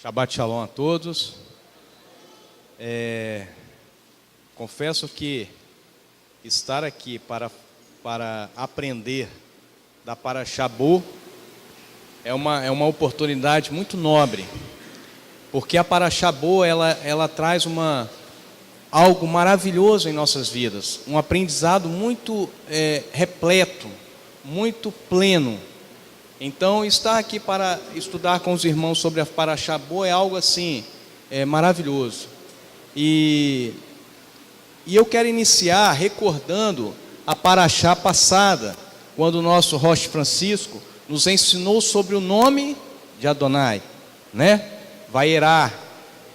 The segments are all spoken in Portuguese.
Shabbat Shalom a todos. Confesso que estar aqui para aprender da Parashá Bo é uma oportunidade muito nobre, porque a Parashá Bo ela traz algo maravilhoso em nossas vidas, um aprendizado muito repleto, muito pleno. Então, estar aqui para estudar com os irmãos sobre a Parashá Bo é algo assim, maravilhoso. E eu quero iniciar recordando a Parashá passada, quando o nosso Rosh Francisco nos ensinou sobre o nome de Adonai, né? Vaierá.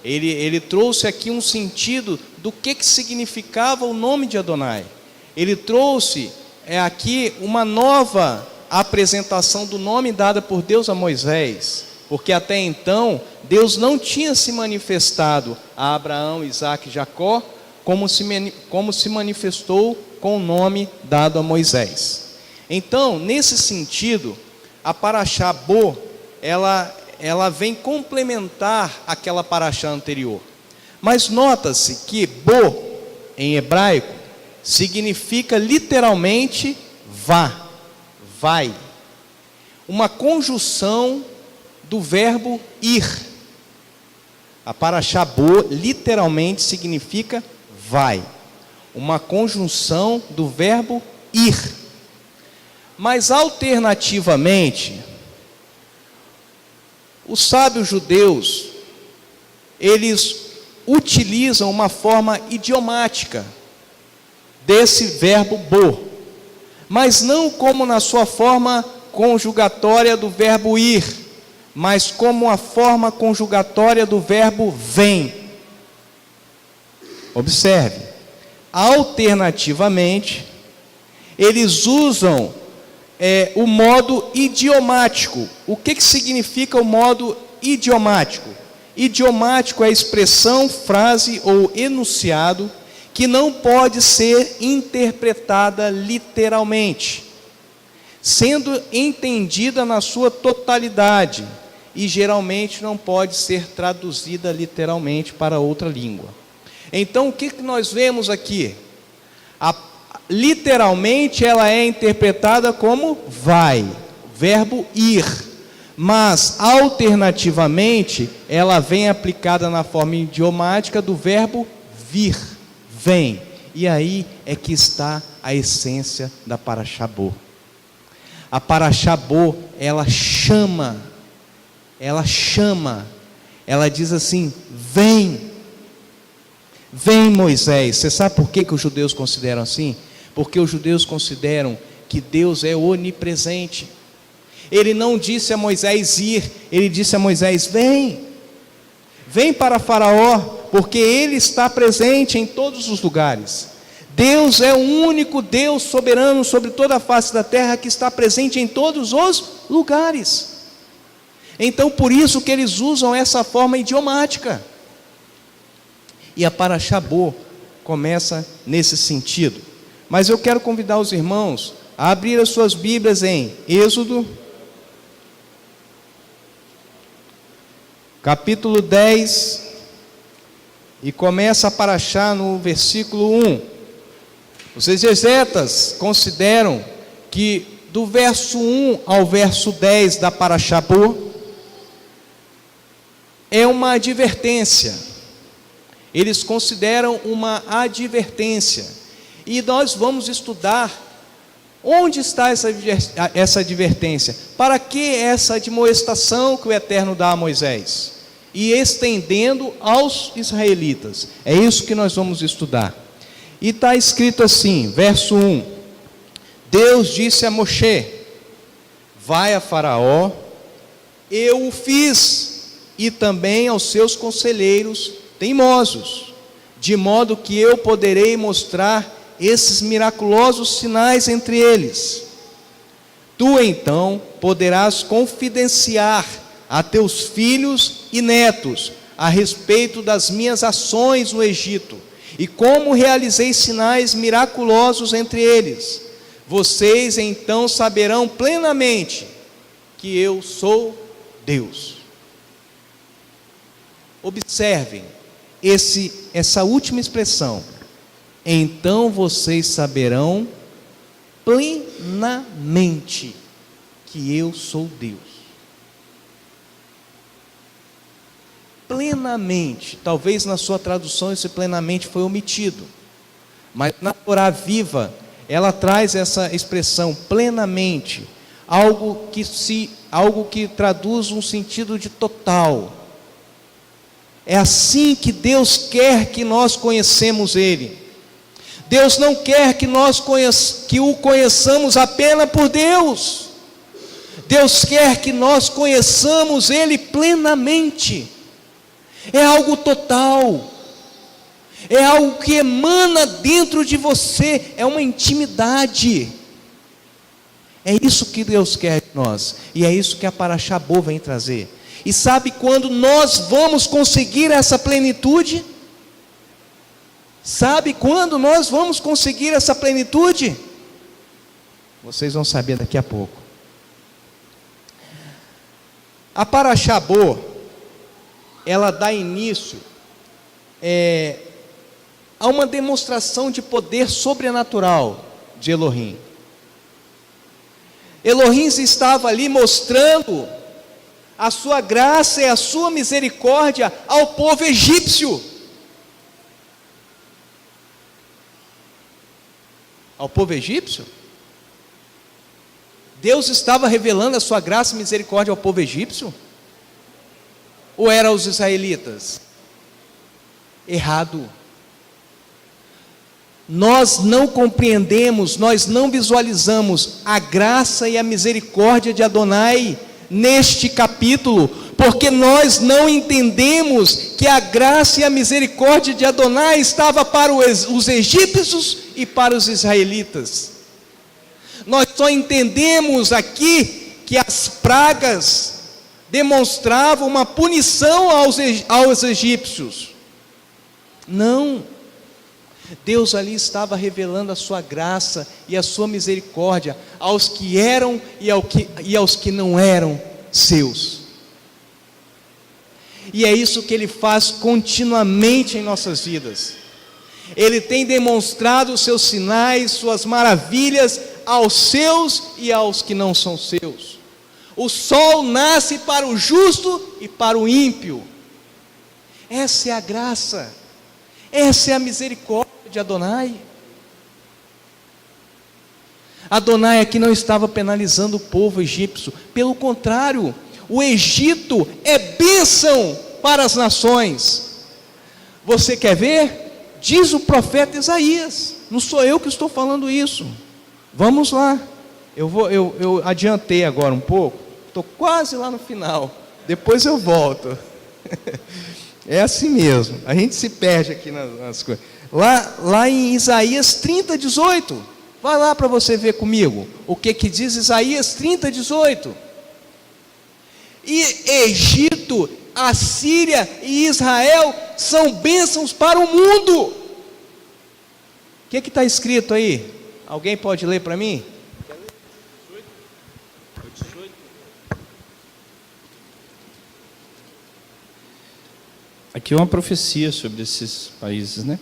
Ele trouxe aqui um sentido do que significava o nome de Adonai. Ele trouxe aqui uma nova a apresentação do nome dada por Deus a Moisés, porque até então Deus não tinha se manifestado a Abraão, Isaque e Jacó como se manifestou com o nome dado a Moisés. Então, nesse sentido, a Parashá Bo, ela vem complementar aquela Parashá anterior. Mas nota-se que Bo, em hebraico, significa literalmente vá. Vai, uma conjunção do verbo ir. A Parashá Bo literalmente significa vai, uma conjunção do verbo ir. Mas alternativamente, os sábios judeus, eles utilizam uma forma idiomática desse verbo Bo, mas não como na sua forma conjugatória do verbo ir, mas como a forma conjugatória do verbo vem. Observe, alternativamente, eles usam o modo idiomático. O que significa o modo idiomático? Idiomático é a expressão, frase ou enunciado que não pode ser interpretada literalmente, sendo entendida na sua totalidade, e geralmente não pode ser traduzida literalmente para outra língua. Então, o que nós vemos aqui? Literalmente ela é interpretada como vai, verbo ir, mas alternativamente ela vem aplicada na forma idiomática do verbo vir. Vem, e aí é que está a essência da Parashá Bo. A Parashá Bo, ela diz assim: vem Moisés. Você sabe por que os judeus consideram assim? Porque os judeus consideram que Deus é onipresente. Ele não disse a Moisés ir, ele disse a Moisés: vem para Faraó, porque ele está presente em todos os lugares. Deus é o único Deus soberano sobre toda a face da terra que está presente em todos os lugares. Então, por isso que eles usam essa forma idiomática. E a Parashá Bo começa nesse sentido. Mas eu quero convidar os irmãos a abrir as suas Bíblias em Êxodo, capítulo 10, e começa a Parashá no versículo 1. Os exegetas consideram que do verso 1 ao verso 10 da Parashá Bo é uma advertência. Eles consideram uma advertência. E nós vamos estudar onde está essa advertência. Para que essa admoestação que o Eterno dá a Moisés? E estendendo aos israelitas. É isso que nós vamos estudar. E está escrito assim, verso 1. Deus disse a Moshe: vai a Faraó, eu o fiz, e também aos seus conselheiros teimosos, de modo que eu poderei mostrar esses miraculosos sinais entre eles. Tu então poderás confidenciar a teus filhos e netos a respeito das minhas ações no Egito, e como realizei sinais miraculosos entre eles. Vocês então saberão plenamente que eu sou Deus. Observem essa última expressão. Então vocês saberão plenamente que eu sou Deus. Plenamente. Talvez na sua tradução esse plenamente foi omitido, mas na Torá Viva ela traz essa expressão plenamente, algo que traduz um sentido de total. É assim que Deus quer que nós conhecemos Ele. Deus não quer que que o conheçamos apenas por Deus. Deus quer que nós conheçamos Ele plenamente. É algo total. É algo que emana dentro de você. É uma intimidade. É isso que Deus quer de nós. E é isso que a Parashá Bo vem trazer. E sabe quando nós vamos conseguir essa plenitude? Sabe quando nós vamos conseguir essa plenitude? Vocês vão saber daqui a pouco. A Parashá Bo, ela dá início a uma demonstração de poder sobrenatural de Elohim. Elohim estava ali mostrando a sua graça e a sua misericórdia ao povo egípcio. Ao povo egípcio? Deus estava revelando a sua graça e misericórdia ao povo egípcio? Ou eram os israelitas? Errado. Nós não compreendemos, nós não visualizamos a graça e a misericórdia de Adonai neste capítulo, porque nós não entendemos que a graça e a misericórdia de Adonai estava para os egípcios e para os israelitas. Nós só entendemos aqui que as pragas demonstravam uma punição aos egípcios. Não, Deus ali estava revelando a sua graça e a sua misericórdia aos que eram e aos que não eram seus. E é isso que Ele faz continuamente em nossas vidas. Ele tem demonstrado os seus sinais, suas maravilhas aos seus e aos que não são seus. O sol nasce para o justo e para o ímpio. Essa é a graça, essa é a misericórdia de Adonai. Adonai aqui não estava penalizando o povo egípcio, pelo contrário, o Egito é bênção para as nações. Você quer ver? Diz o profeta Isaías, não sou eu que estou falando isso. Vamos lá, eu adiantei agora um pouco, estou quase lá no final, depois eu volto. É assim mesmo, a gente se perde aqui nas coisas. Lá em Isaías 30, 18, vai lá para você ver comigo, o que diz Isaías 30, 18. E Egito, Assíria e Israel são bênçãos para o mundo. O que está escrito aí? Alguém pode ler para mim? Aqui é uma profecia sobre esses países, né?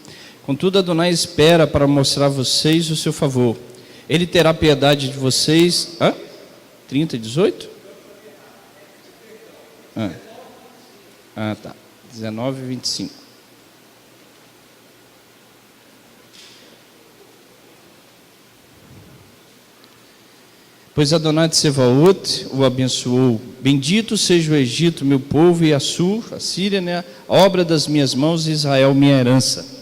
Contudo, Adonai espera para mostrar a vocês o seu favor. Ele terá piedade de vocês. 30, 18? Tá. 19, 25. Pois Adonai de Sevaot o abençoou. Bendito seja o Egito, meu povo, e Assur, a Síria, né? A obra das minhas mãos, e Israel, minha herança.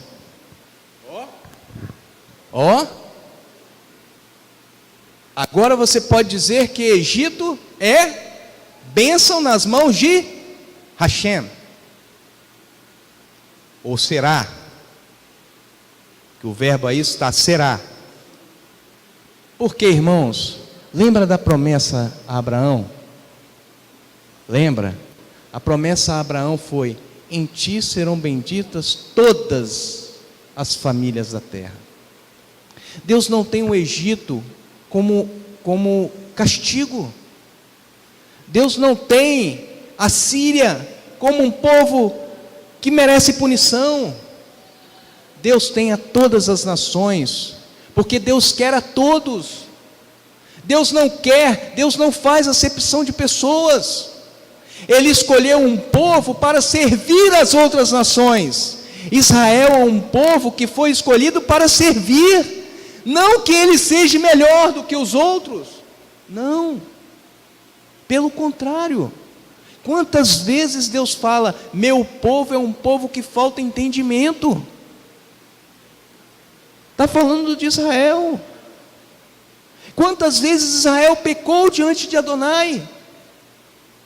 Agora você pode dizer que Egito é bênção nas mãos de Hashem. Ou será? Que o verbo aí está será. Por quê, irmãos? Lembra da promessa a Abraão? Lembra? A promessa a Abraão foi: em ti serão benditas todas as famílias da terra. Deus não tem o Egito como castigo. Deus não tem a Síria como um povo que merece punição. Deus tem a todas as nações, porque Deus quer a todos. Deus não faz acepção de pessoas. Ele escolheu um povo para servir as outras nações. Israel é um povo que foi escolhido para servir, não que ele seja melhor do que os outros, não, pelo contrário. Quantas vezes Deus fala, meu povo é um povo que falta entendimento? Está falando de Israel. Quantas vezes Israel pecou diante de Adonai?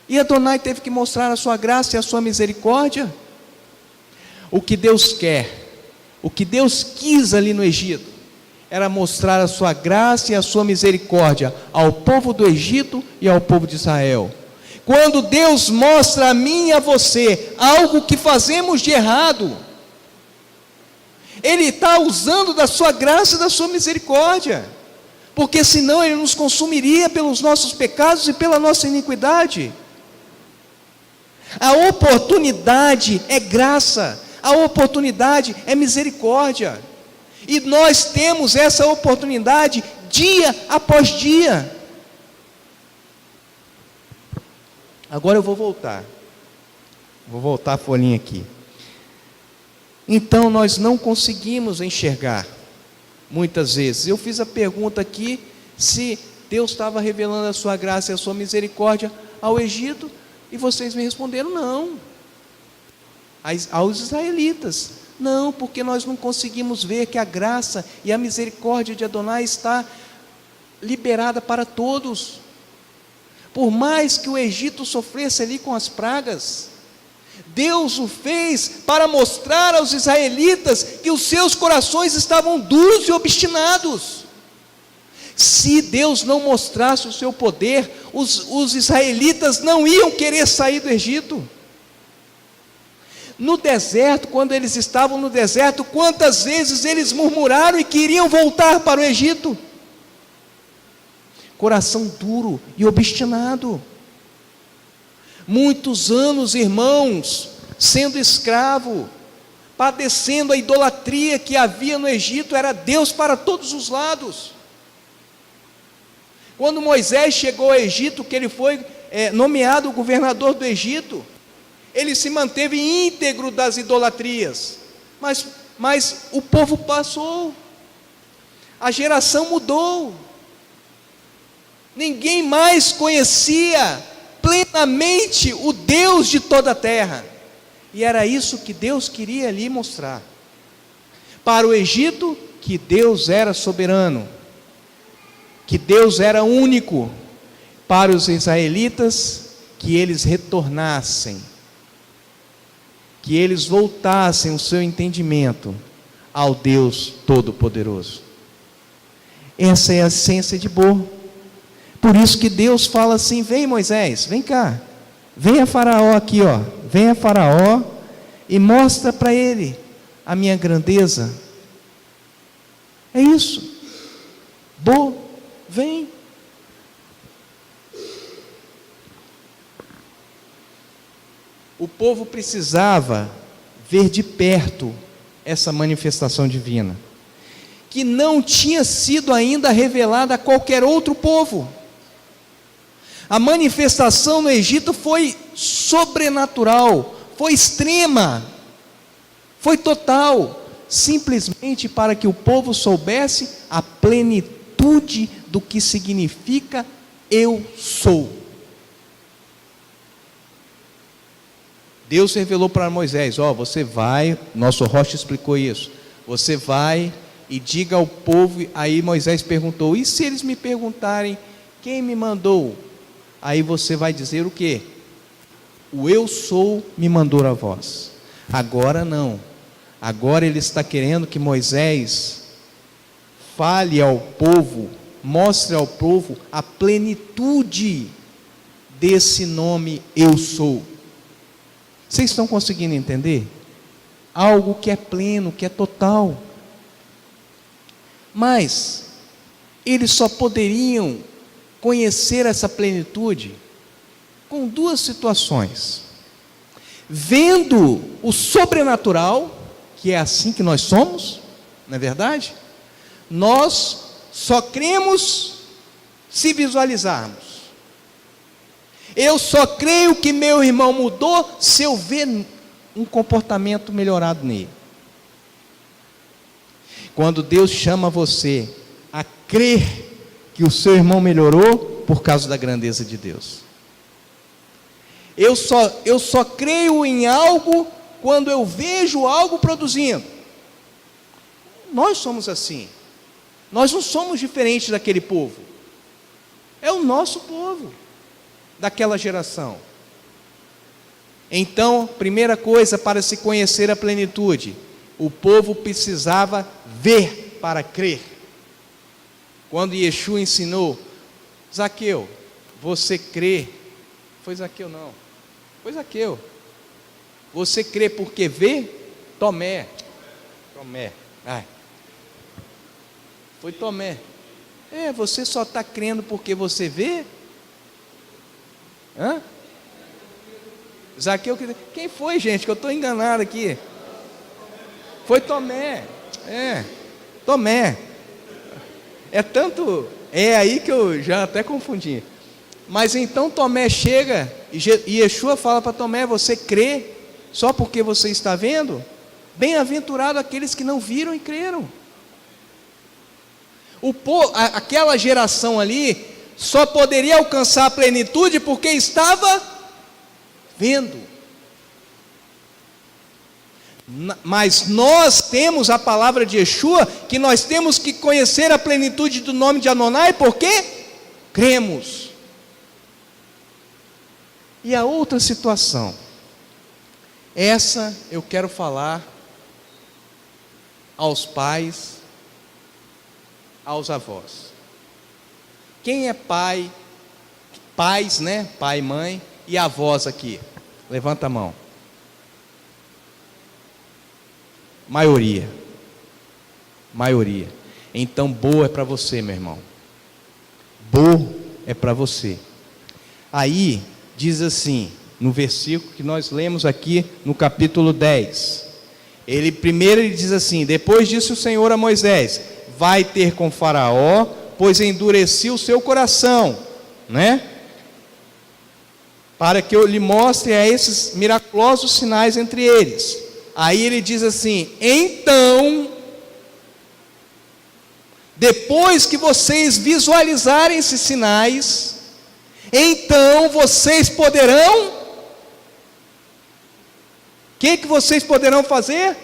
E Adonai teve que mostrar a sua graça e a sua misericórdia. O que Deus quer, o que Deus quis ali no Egito, era mostrar a sua graça e a sua misericórdia ao povo do Egito e ao povo de Israel. Quando Deus mostra a mim e a você algo que fazemos de errado, Ele está usando da sua graça e da sua misericórdia, porque senão Ele nos consumiria pelos nossos pecados e pela nossa iniquidade. A oportunidade é graça, a oportunidade é misericórdia, e nós temos essa oportunidade dia após dia. Agora eu vou voltar a folhinha aqui. Então nós não conseguimos enxergar, muitas vezes. Eu fiz a pergunta aqui, se Deus estava revelando a sua graça e a sua misericórdia ao Egito, e vocês me responderam não. Aos israelitas, não, porque nós não conseguimos ver que a graça e a misericórdia de Adonai está liberada para todos. Por mais que o Egito sofresse ali com as pragas, Deus o fez para mostrar aos israelitas que os seus corações estavam duros e obstinados. Se Deus não mostrasse o seu poder, os israelitas não iam querer sair do Egito. No deserto, quando eles estavam no deserto, quantas vezes eles murmuraram e queriam voltar para o Egito? Coração duro e obstinado. Muitos anos, irmãos, sendo escravo, padecendo a idolatria que havia no Egito, era Deus para todos os lados. Quando Moisés chegou ao Egito, que ele foi nomeado governador do Egito, ele se manteve íntegro das idolatrias, mas o povo passou, a geração mudou, ninguém mais conhecia plenamente o Deus de toda a terra, e era isso que Deus queria ali mostrar, para o Egito, que Deus era soberano, que Deus era único, para os israelitas, que eles retornassem, que eles voltassem o seu entendimento ao Deus Todo-Poderoso. Essa é a essência de Bor. Por isso que Deus fala assim, vem Moisés, vem cá, venha Faraó aqui, ó, venha Faraó e mostra para ele a minha grandeza. É isso. Bor, vem. O povo precisava ver de perto essa manifestação divina, que não tinha sido ainda revelada a qualquer outro povo. A manifestação no Egito foi sobrenatural, foi extrema, foi total, simplesmente para que o povo soubesse a plenitude do que significa eu sou. Deus revelou para Moisés, você vai, nosso Rocha explicou isso, você vai e diga ao povo. Aí Moisés perguntou, e se eles me perguntarem, quem me mandou? Aí você vai dizer o quê? O eu sou me mandou a vós. Agora não, agora ele está querendo que Moisés fale ao povo, mostre ao povo a plenitude desse nome eu sou. Vocês estão conseguindo entender? Algo que é pleno, que é total. Mas eles só poderiam conhecer essa plenitude com duas situações. vendo o sobrenatural, que é assim que nós somos, não é verdade? Nós só cremos se visualizarmos. Eu só creio que meu irmão mudou se eu ver um comportamento melhorado nele. Quando Deus chama você a crer que o seu irmão melhorou por causa da grandeza de Deus. Eu só creio em algo quando eu vejo algo produzindo. Nós somos assim. Nós não somos diferentes daquele povo. É o nosso povo, daquela geração. Então, primeira coisa para se conhecer a plenitude, o povo precisava ver para crer. Quando Yeshua ensinou, Zaqueu, você crê? Foi Zaqueu não, foi Zaqueu. Você crê porque vê? Tomé. Ai. Foi Tomé. Você só está crendo porque você vê? Hã? Zaqueu, quem foi, gente? Que eu estou enganado aqui. Foi Tomé. Tomé. É aí que eu já até confundi. Mas então Tomé chega e Yeshua fala para Tomé: você crê só porque você está vendo? Bem-aventurado aqueles que não viram e creram. Aquela geração ali só poderia alcançar a plenitude porque estava vendo. Mas nós temos a palavra de Yeshua, que nós temos que conhecer a plenitude do nome de Adonai, porque cremos. E a outra situação, essa eu quero falar aos pais, aos avós. Quem é pai, pais, né? Pai, mãe e avós aqui? Levanta a mão. Maioria. Então, boa é para você, meu irmão. Boa é para você. Aí, diz assim, no versículo que nós lemos aqui, no capítulo 10. Ele diz assim: depois disse o Senhor a Moisés: vai ter com Faraó, pois endureci o seu coração, né? Para que eu lhe mostre a esses miraculosos sinais entre eles. Aí ele diz assim: então, depois que vocês visualizarem esses sinais, então vocês poderão, o que vocês poderão fazer?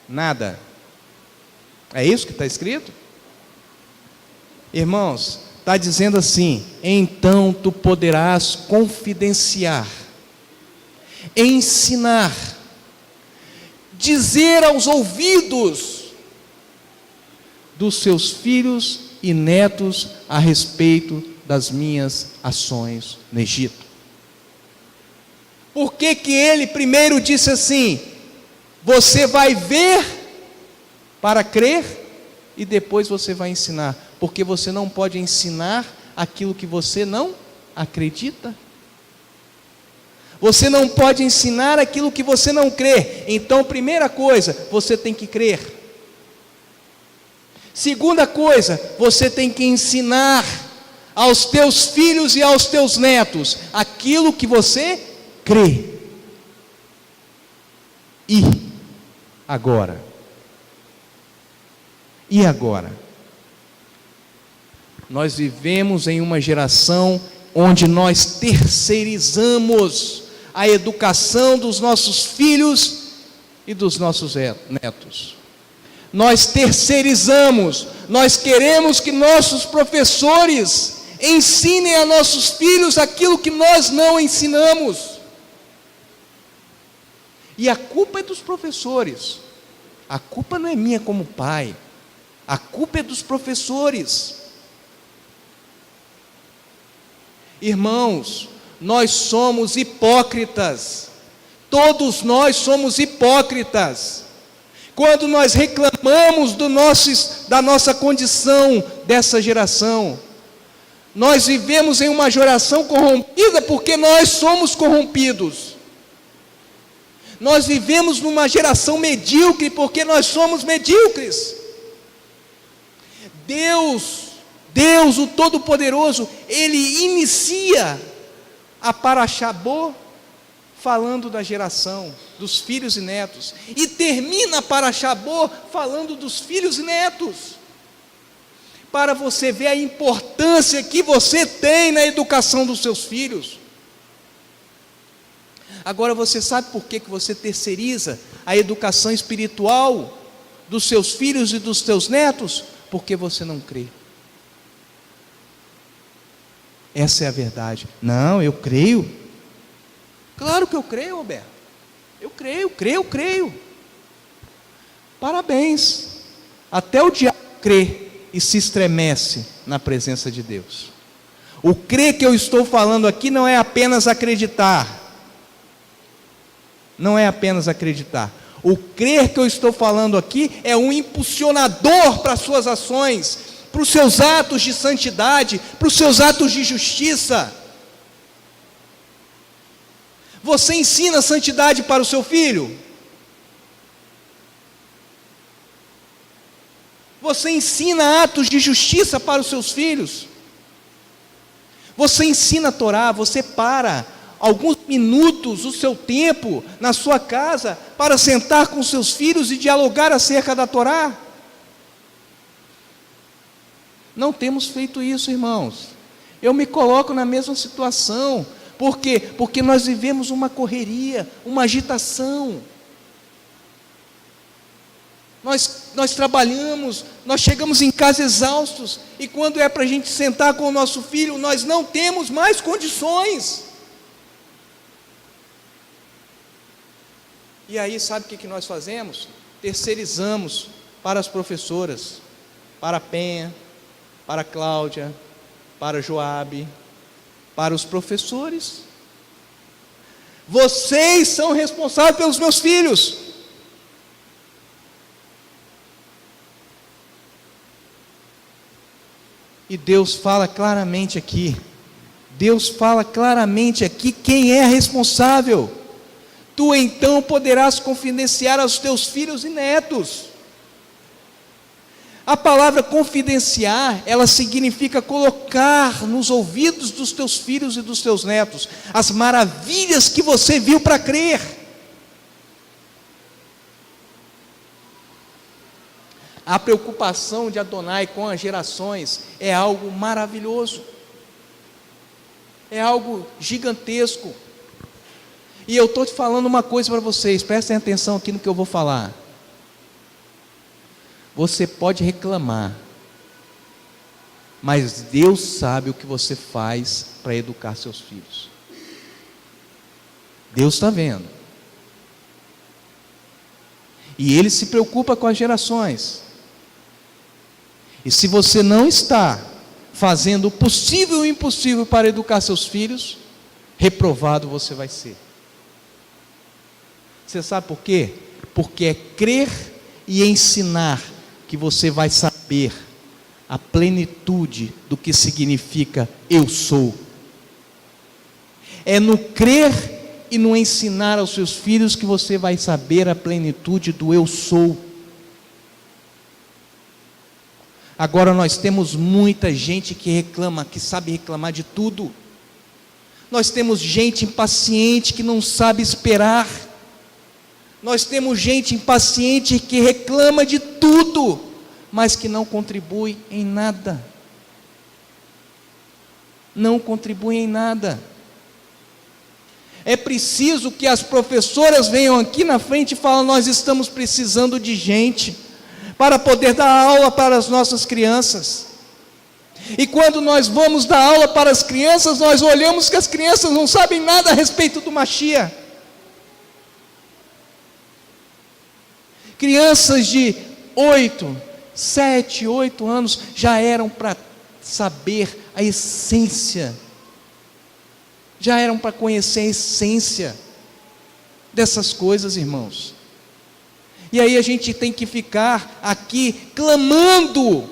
Nada. É isso que está escrito? Irmãos, está dizendo assim: então tu poderás confidenciar, ensinar, dizer aos ouvidos dos seus filhos e netos a respeito das minhas ações no Egito. Por que ele primeiro disse assim: você vai ver para crer e depois você vai ensinar? Porque você não pode ensinar aquilo que você não acredita. Você não pode ensinar aquilo que você não crê. Então, primeira coisa, você tem que crer. Segunda coisa, você tem que ensinar aos teus filhos e aos teus netos aquilo que você crê. E agora? Nós vivemos em uma geração onde nós terceirizamos a educação dos nossos filhos e dos nossos netos. Nós terceirizamos, nós queremos que nossos professores ensinem a nossos filhos aquilo que nós não ensinamos. E a culpa é dos professores. A culpa não é minha como pai. A culpa é dos professores. Irmãos, nós somos hipócritas. Todos nós somos hipócritas. Quando nós reclamamos da nossa condição dessa geração, Nós vivemos em uma geração corrompida porque nós somos corrompidos. Nós vivemos numa geração medíocre porque nós somos medíocres. Deus, o Todo-Poderoso, Ele inicia a Parashabô falando da geração, dos filhos e netos, e termina a Parashabô falando dos filhos e netos, para você ver a importância que você tem na educação dos seus filhos. Agora você sabe por que você terceiriza a educação espiritual dos seus filhos e dos seus netos? Porque você não crê. Essa é a verdade. Não, eu creio. Claro que eu creio, Roberto. Eu creio. Parabéns. Até o diabo crê e se estremece na presença de Deus. O crer que eu estou falando aqui não é apenas acreditar. Não é apenas acreditar. O crer que eu estou falando aqui é um impulsionador para as suas ações, para os seus atos de santidade, para os seus atos de justiça. Você ensina santidade para o seu filho? Você ensina atos de justiça para os seus filhos? Você ensina a Torá, você para alguns minutos o seu tempo na sua casa para sentar com seus filhos e dialogar acerca da Torá? Não temos feito isso, irmãos. Eu me coloco na mesma situação. Por quê? Porque nós vivemos uma correria, uma agitação. Nós trabalhamos, nós chegamos em casa exaustos, e quando é para a gente sentar com o nosso filho, nós não temos mais condições. E aí, sabe o que nós fazemos? Terceirizamos para as professoras, para a Penha, para a Cláudia, para a Joabe, para os professores. Vocês são responsáveis pelos meus filhos. E Deus fala claramente aqui. Deus fala claramente aqui quem é responsável. Tu então poderás confidenciar aos teus filhos e netos. A palavra confidenciar, ela significa colocar nos ouvidos dos teus filhos e dos teus netos as maravilhas que você viu para crer. A preocupação de Adonai com as gerações é algo maravilhoso, é algo gigantesco. E eu estou te falando uma coisa para vocês, prestem atenção aqui no que eu vou falar. Você pode reclamar, mas Deus sabe o que você faz para educar seus filhos. Deus está vendo. E Ele se preocupa com as gerações. E se você não está fazendo o possível e o impossível para educar seus filhos, reprovado você vai ser. Você sabe por quê? Porque é crer e ensinar que você vai saber a plenitude do que significa eu sou. É no crer e no ensinar aos seus filhos que você vai saber a plenitude do eu sou. Agora nós temos muita gente que reclama, que sabe reclamar de tudo. Nós temos gente impaciente que não sabe esperar. Nós temos gente impaciente que reclama de tudo, mas que não contribui em nada. Não contribui em nada. É preciso que as professoras venham aqui na frente e falem: nós estamos precisando de gente para poder dar aula para as nossas crianças. E quando nós vamos dar aula para as crianças, nós olhamos que as crianças não sabem nada a respeito do Mashiach. Crianças de 7, 8 anos já eram para saber a essência, já eram para conhecer a essência dessas coisas, irmãos. E aí a gente tem que ficar aqui clamando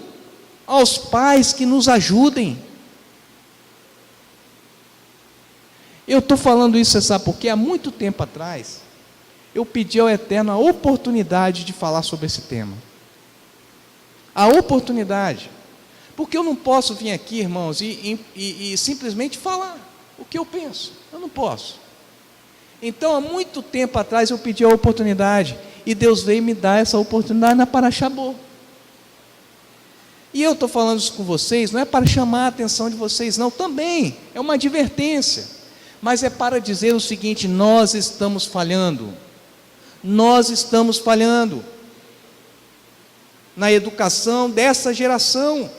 aos pais que nos ajudem. Eu estou falando isso, você sabe por quê? Há muito tempo atrás, eu pedi ao Eterno a oportunidade de falar sobre esse tema. A oportunidade. Porque eu não posso vir aqui, irmãos, e simplesmente falar o que eu penso. Eu não posso. Então, há muito tempo atrás, eu pedi a oportunidade. E Deus veio me dar essa oportunidade na Parashabô. E eu estou falando isso com vocês, não é para chamar a atenção de vocês, não. Também é uma advertência. Mas é para dizer o seguinte: nós estamos falhando. Nós estamos falhando na educação dessa geração.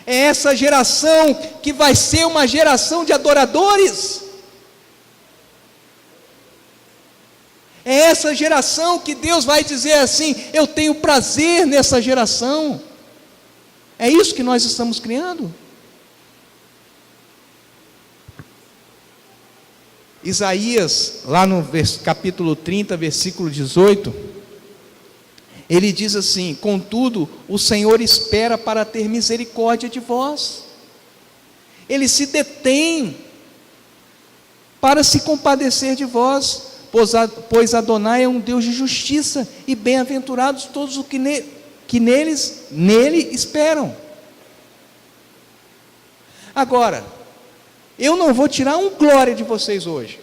É essa geração que vai ser uma geração de adoradores. É essa geração que Deus vai dizer assim: eu tenho prazer nessa geração. É isso que nós estamos criando. Isaías, lá no capítulo 30, versículo 18, ele diz assim: contudo, o Senhor espera para ter misericórdia de vós. Ele se detém para se compadecer de vós, pois Adonai é um Deus de justiça, e bem-aventurados todos os que nele esperam. Agora, eu não vou tirar um glória de vocês hoje.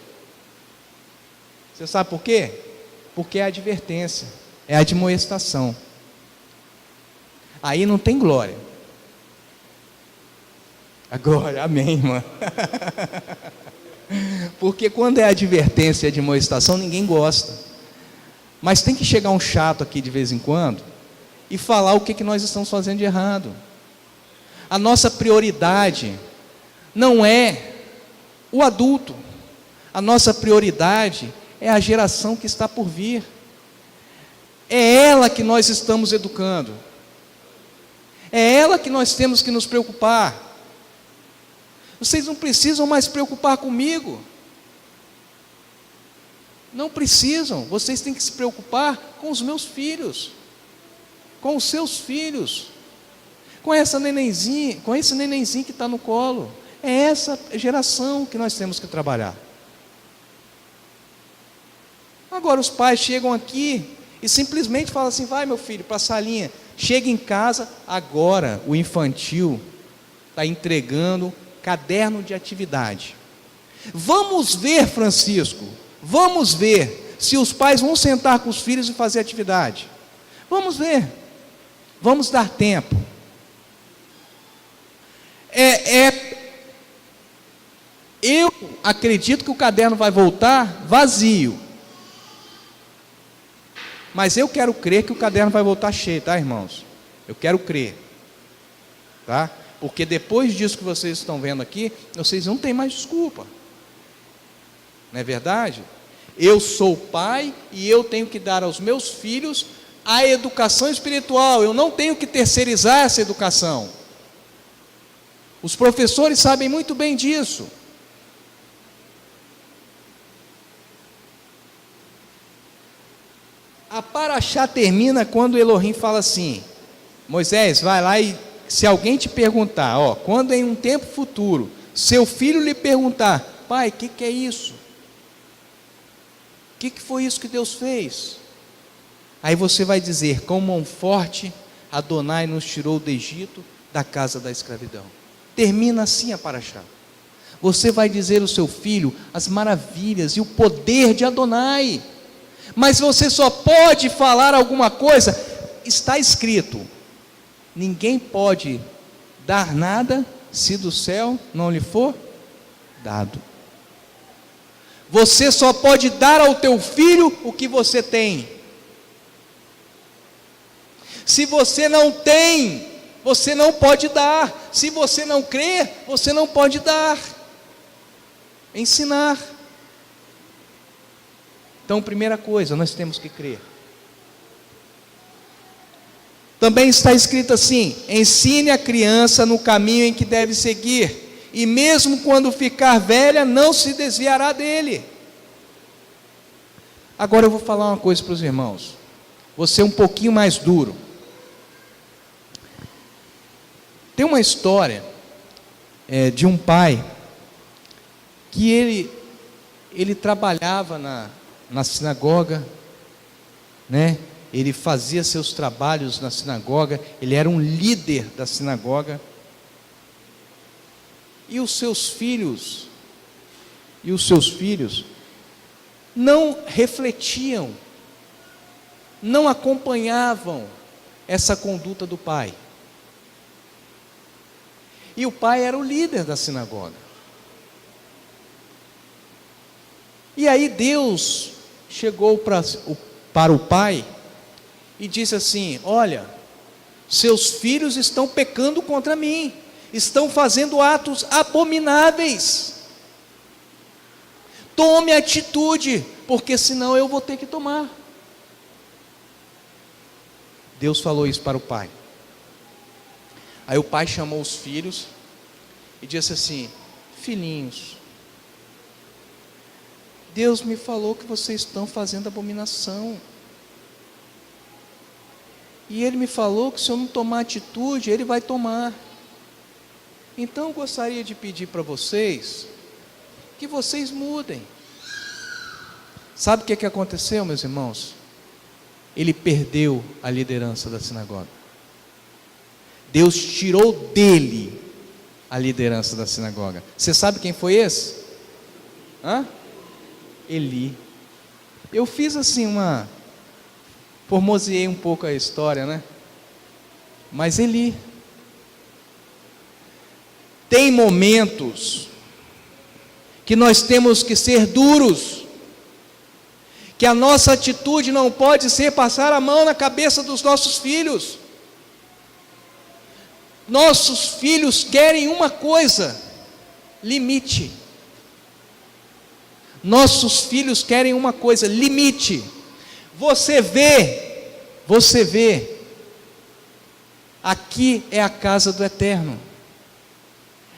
Você sabe por quê? Porque é advertência, é admoestação. Aí não tem glória. A glória, amém, irmã. Porque quando é advertência e admoestação, ninguém gosta. Mas tem que chegar um chato aqui de vez em quando e falar o que nós estamos fazendo de errado. A nossa prioridade não é o adulto. A nossa prioridade é a geração que está por vir. É ela que nós estamos educando. É ela que nós temos que nos preocupar. Vocês não precisam mais se preocupar comigo. Não precisam. Vocês têm que se preocupar com os meus filhos, com os seus filhos, com essa nenenzinha, com esse nenenzinho que está no colo. É essa geração que nós temos que trabalhar. Agora os pais chegam aqui e simplesmente falam assim: vai meu filho para a salinha. Chega em casa, agora o infantil está entregando caderno de atividade. Vamos ver, Francisco, vamos ver se os pais vão sentar com os filhos e fazer atividade. Vamos ver, vamos dar tempo. Eu acredito que o caderno vai voltar vazio, mas eu quero crer que o caderno vai voltar cheio, tá, irmãos? Eu quero crer, tá? Porque depois disso que vocês estão vendo aqui, vocês não têm mais desculpa. Não é verdade? Eu sou pai e eu tenho que dar aos meus filhos a educação espiritual. Eu não tenho que terceirizar essa educação. Os professores sabem muito bem disso. A Paraxá termina quando Elohim fala assim: Moisés, vai lá e se alguém te perguntar, quando em um tempo futuro, seu filho lhe perguntar: pai, o que é isso? O que foi isso que Deus fez? Aí você vai dizer: com mão forte, Adonai nos tirou do Egito, da casa da escravidão. Termina assim a Paraxá. Você vai dizer ao seu filho as maravilhas e o poder de Adonai. Mas você só pode falar alguma coisa, está escrito: ninguém pode dar nada se do céu não lhe for dado. Você só pode dar ao teu filho o que você tem. Se você não tem, você não pode dar. Se você não crê, você não pode dar. Ensinar. Então, primeira coisa, nós temos que crer. Também está escrito assim: ensine a criança no caminho em que deve seguir, e mesmo quando ficar velha, não se desviará dele. Agora eu vou falar uma coisa para os irmãos, vou ser um pouquinho mais duro. Tem uma história de um pai que ele trabalhava na sinagoga, né? Ele fazia seus trabalhos na sinagoga, ele era um líder da sinagoga. E os seus filhos não refletiam, não acompanhavam essa conduta do pai. E o pai era o líder da sinagoga. E aí Deus chegou para o pai e disse assim: olha, seus filhos estão pecando contra mim, estão fazendo atos abomináveis. Tome atitude, porque senão eu vou ter que tomar. Deus falou isso para o pai. Aí o pai chamou os filhos e disse assim: filhinhos, Deus me falou que vocês estão fazendo abominação. E Ele me falou que se eu não tomar atitude, Ele vai tomar. Então eu gostaria de pedir para vocês que vocês mudem. Sabe o que aconteceu, meus irmãos? Ele perdeu a liderança da sinagoga. Deus tirou dele a liderança da sinagoga. Você sabe quem foi esse? Eli. Eu fiz assim formoseei um pouco a história, né? Mas Eli. Tem momentos que nós temos que ser duros, que a nossa atitude não pode ser passar a mão na cabeça dos nossos filhos. Nossos filhos querem uma coisa: limite. Nossos filhos querem uma coisa: limite. Você vê, aqui é a casa do Eterno,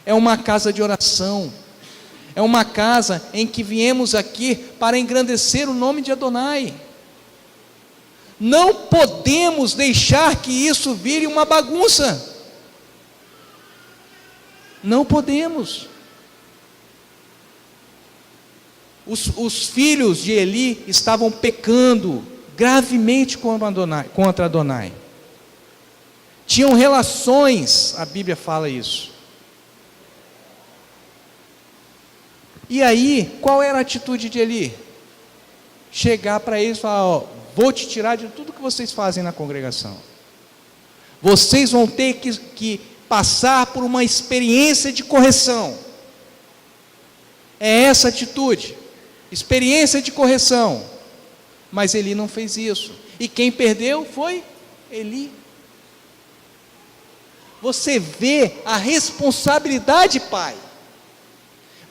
é uma casa de oração, é uma casa em que viemos aqui para engrandecer o nome de Adonai. Não podemos deixar que isso vire uma bagunça. Não podemos. Os filhos de Eli estavam pecando gravemente contra Adonai. Tinham relações, a Bíblia fala isso. E aí, qual era a atitude de Eli? Chegar para eles e falar: vou te tirar de tudo que vocês fazem na congregação. Vocês vão ter que passar por uma experiência de correção. É essa atitude, experiência de correção. Mas Eli não fez isso, e quem perdeu foi Eli. Você vê a responsabilidade, pai,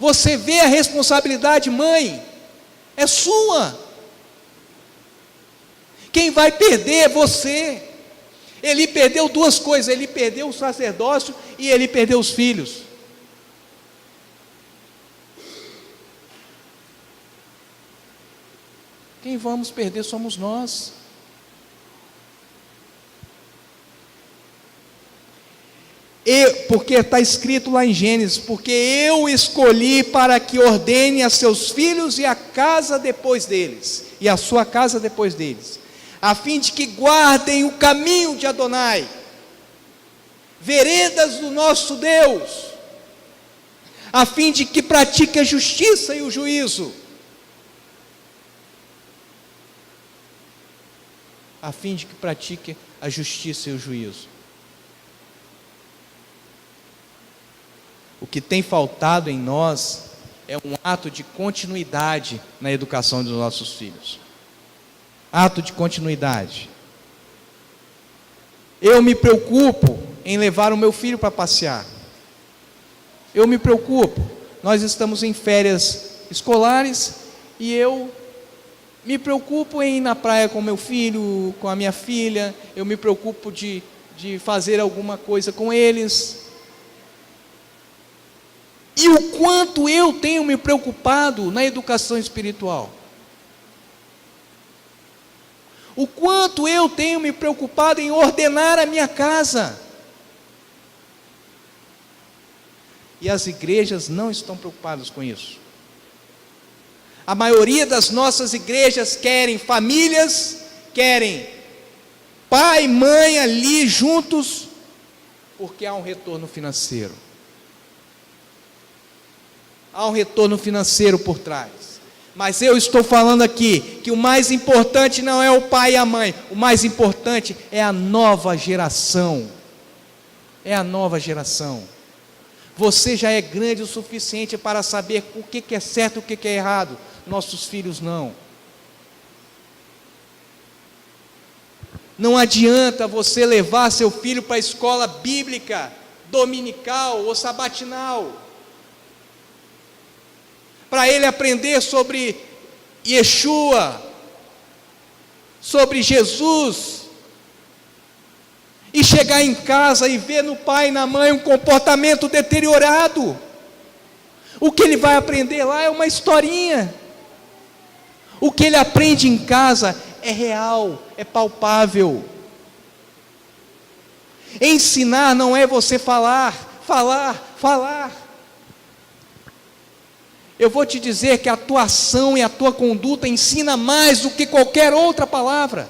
você vê a responsabilidade, mãe, é sua. Quem vai perder é você. Ele perdeu duas coisas: ele perdeu o sacerdócio e ele perdeu os filhos. Quem vamos perder somos nós. Porque está escrito lá em Gênesis: porque eu escolhi para que ordene a seus filhos e a casa depois deles, e a sua casa depois deles, a fim de que guardem o caminho de Adonai, veredas do nosso Deus, a fim de que pratique a justiça e o juízo, a fim de que pratique a justiça e o juízo. O que tem faltado em nós é um ato de continuidade na educação dos nossos filhos. Ato de continuidade. Eu me preocupo em levar o meu filho para passear. Eu me preocupo. Nós estamos em férias escolares e eu me preocupo em ir na praia com meu filho, com a minha filha. Eu me preocupo de fazer alguma coisa com eles. E o quanto eu tenho me preocupado na educação espiritual. O quanto eu tenho me preocupado em ordenar a minha casa. E as igrejas não estão preocupadas com isso. A maioria das nossas igrejas querem famílias, querem pai e mãe ali juntos, porque há um retorno financeiro. Há um retorno financeiro por trás. Mas eu estou falando aqui que o mais importante não é o pai e a mãe, o mais importante é a nova geração. É a nova geração. Você já é grande o suficiente para saber o que é certo e o que é errado. Nossos filhos não. Não adianta você levar seu filho para a escola bíblica, dominical ou sabatinal, para ele aprender sobre Yeshua, sobre Jesus, e chegar em casa e ver no pai e na mãe um comportamento deteriorado. O que ele vai aprender lá é uma historinha. O que ele aprende em casa é real, é palpável. Ensinar não é você falar. Eu vou te dizer que a tua ação e a tua conduta ensina mais do que qualquer outra palavra.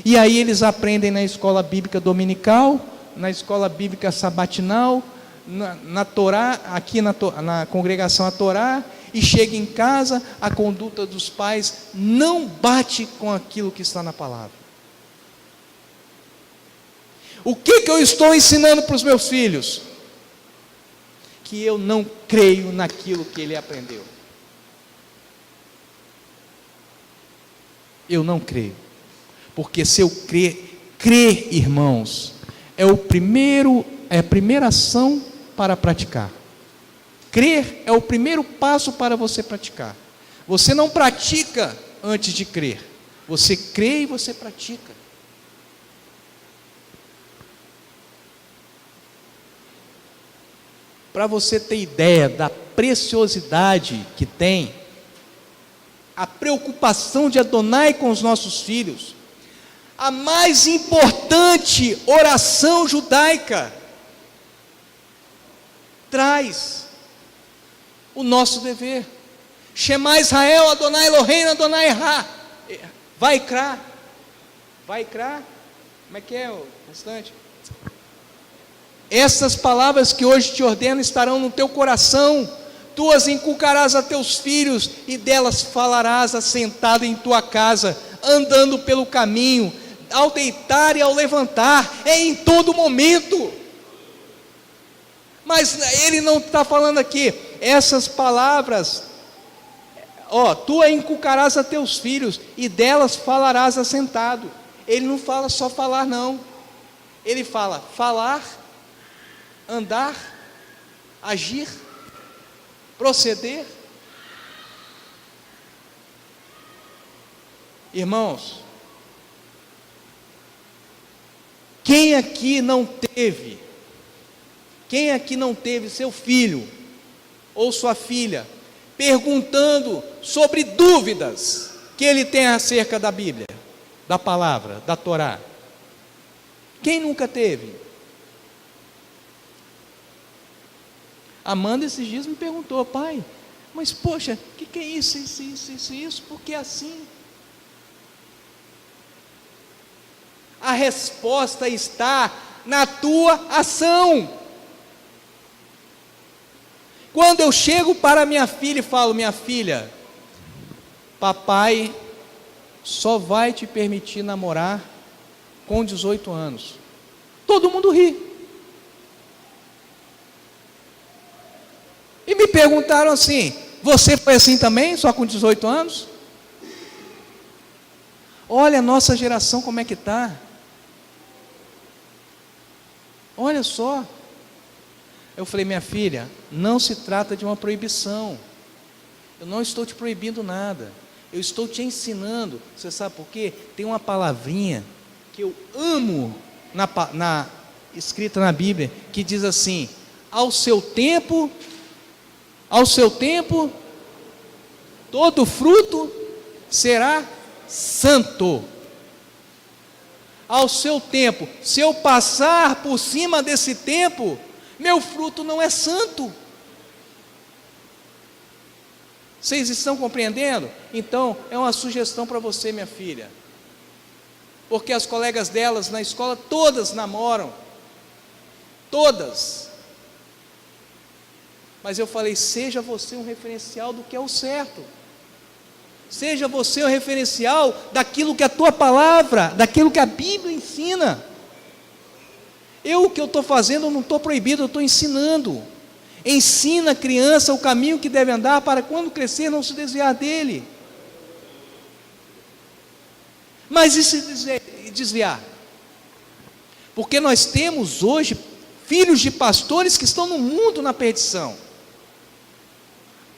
E aí eles aprendem na escola bíblica dominical, na escola bíblica sabatinal, na Torá, aqui na congregação a Torá, e chega em casa, a conduta dos pais não bate com aquilo que está na palavra. O que eu estou ensinando para os meus filhos? Que eu não creio naquilo que ele aprendeu. Eu não creio. Porque se eu crer, irmãos, é a primeira ação para praticar. Crer é o primeiro passo para você praticar. Você não pratica antes de crer. Você crê e você pratica. Para você ter ideia da preciosidade que tem, a preocupação de Adonai com os nossos filhos, a mais importante oração judaica, traz o nosso dever. Shema Israel, Adonai Eloheinu, Adonai Ra. Vaikra. Como é que é o restante? Essas palavras que hoje te ordeno estarão no teu coração. Tu as inculcarás a teus filhos, e delas falarás assentado em tua casa, andando pelo caminho, ao deitar e ao levantar, é em todo momento. Mas ele não está falando aqui, essas palavras, tu a inculcarás a teus filhos, e delas falarás assentado. Ele não fala só falar, não. Ele fala falar, andar, agir, proceder. Irmãos, quem aqui não teve seu filho ou sua filha perguntando sobre dúvidas que ele tem acerca da Bíblia, da palavra, da Torá? Quem nunca teve? Amanda esses dias me perguntou: pai, mas poxa, o que é isso, isso, por que assim? A resposta está na tua ação. Quando eu chego para minha filha e falo: minha filha, papai só vai te permitir namorar com 18 anos. Todo mundo ri. E me perguntaram assim: você foi assim também, só com 18 anos? Olha a nossa geração como é que está. Olha só. Eu falei: minha filha, não se trata de uma proibição. Eu não estou te proibindo nada. Eu estou te ensinando. Você sabe por quê? Tem uma palavrinha que eu amo escrita na Bíblia, que diz assim: ao seu tempo, todo fruto será santo. Ao seu tempo. Se eu passar por cima desse tempo, meu fruto não é santo. Vocês estão compreendendo? Então, é uma sugestão para você, minha filha. Porque as colegas delas na escola, todas namoram. Todas. Mas eu falei, seja você um referencial do que é o certo. Seja você um referencial daquilo que a tua palavra, daquilo que a Bíblia ensina. O que eu estou fazendo, eu não estou proibido, eu estou ensinando. Ensina a criança o caminho que deve andar para quando crescer não se desviar dele. Mas e se desviar? Porque nós temos hoje filhos de pastores que estão no mundo na perdição.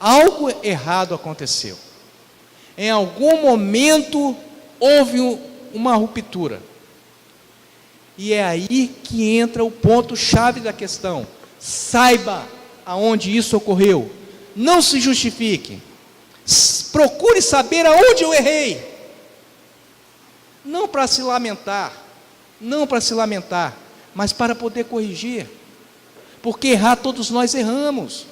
Algo errado aconteceu. Em algum momento houve uma ruptura. E é aí que entra o ponto-chave da questão. Saiba aonde isso ocorreu. Não se justifique. Procure saber aonde eu errei. Não para se lamentar, mas para poder corrigir. Porque errar, todos nós erramos.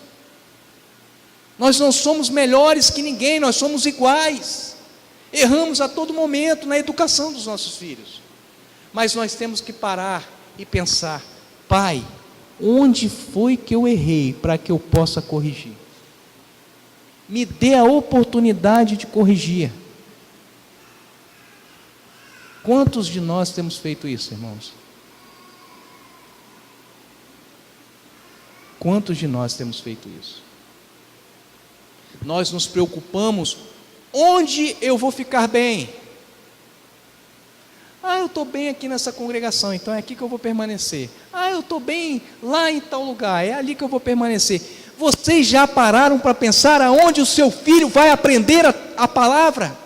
Nós não somos melhores que ninguém, nós somos iguais. Erramos a todo momento na educação dos nossos filhos. Mas nós temos que parar e pensar: Pai, onde foi que eu errei para que eu possa corrigir? Me dê a oportunidade de corrigir. Quantos de nós temos feito isso, irmãos? Quantos de nós temos feito isso? Nós nos preocupamos, onde eu vou ficar bem? Eu estou bem aqui nessa congregação, então é aqui que eu vou permanecer. Eu estou bem lá em tal lugar, é ali que eu vou permanecer. Vocês já pararam para pensar aonde o seu filho vai aprender a palavra?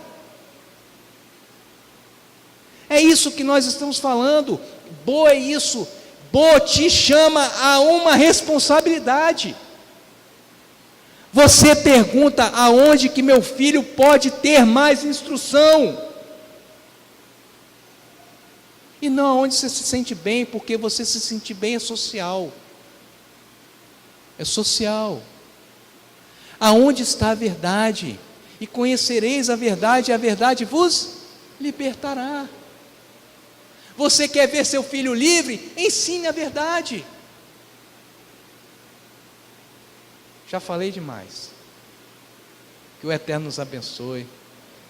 É isso que nós estamos falando. Boa é isso. Boa te chama a uma responsabilidade. Você pergunta aonde que meu filho pode ter mais instrução. E não aonde você se sente bem, porque você se sentir bem é social. É social. Aonde está a verdade? E conhecereis a verdade, e a verdade vos libertará. Você quer ver seu filho livre? Ensine a verdade. Já falei demais. Que o Eterno nos abençoe,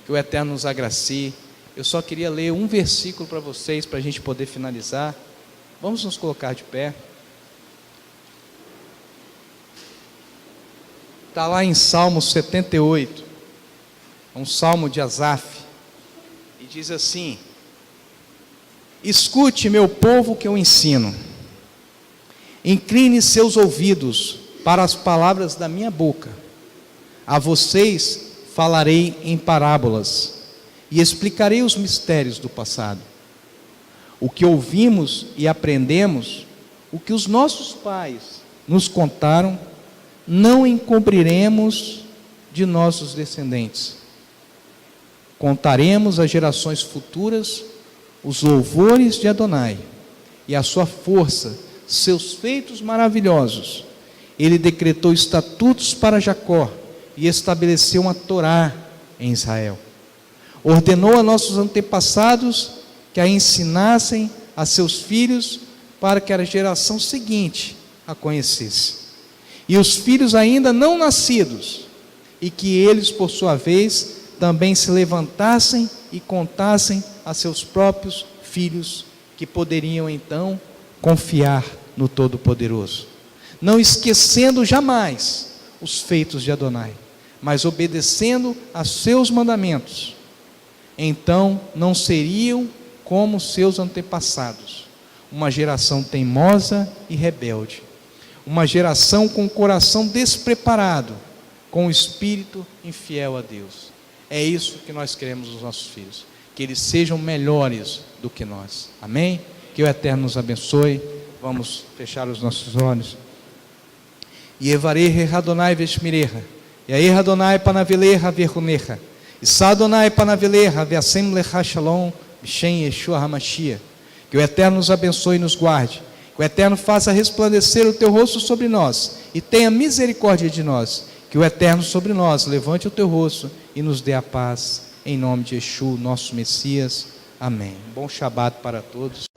que o Eterno nos agracie. Eu só queria ler um versículo para vocês, para a gente poder finalizar. Vamos nos colocar de pé. Está lá em Salmo 78, um salmo de Asaf, e diz assim: escute, meu povo, que eu ensino, incline seus ouvidos para as palavras da minha boca, a vocês falarei em parábolas, e explicarei os mistérios do passado, o que ouvimos e aprendemos, o que os nossos pais nos contaram, não encobriremos de nossos descendentes, contaremos às gerações futuras os louvores de Adonai e a sua força, seus feitos maravilhosos. Ele decretou estatutos para Jacó e estabeleceu uma Torá em Israel. Ordenou a nossos antepassados que a ensinassem a seus filhos para que a geração seguinte a conhecesse. E os filhos ainda não nascidos, e que eles, por sua vez, também se levantassem e contassem a seus próprios filhos, que poderiam então confiar no Todo-Poderoso, não esquecendo jamais os feitos de Adonai, mas obedecendo a seus mandamentos. Então não seriam como seus antepassados, uma geração teimosa e rebelde, uma geração com o coração despreparado, com o espírito infiel a Deus. É isso que nós queremos dos nossos filhos, que eles sejam melhores do que nós. Amém? Que o Eterno nos abençoe. Vamos fechar os nossos olhos. Yevarei Adonai veshmireha, Yair Adonai panaveleha verruneha, Issa Adonai panaveleha veasem lecha shalom, Bishem Yeshua HaMashiach. Que o Eterno nos abençoe e nos guarde. Que o Eterno faça resplandecer o teu rosto sobre nós e tenha misericórdia de nós. Que o Eterno sobre nós levante o teu rosto e nos dê a paz. Em nome de Yeshua, nosso Messias. Amém. Bom Shabat para todos.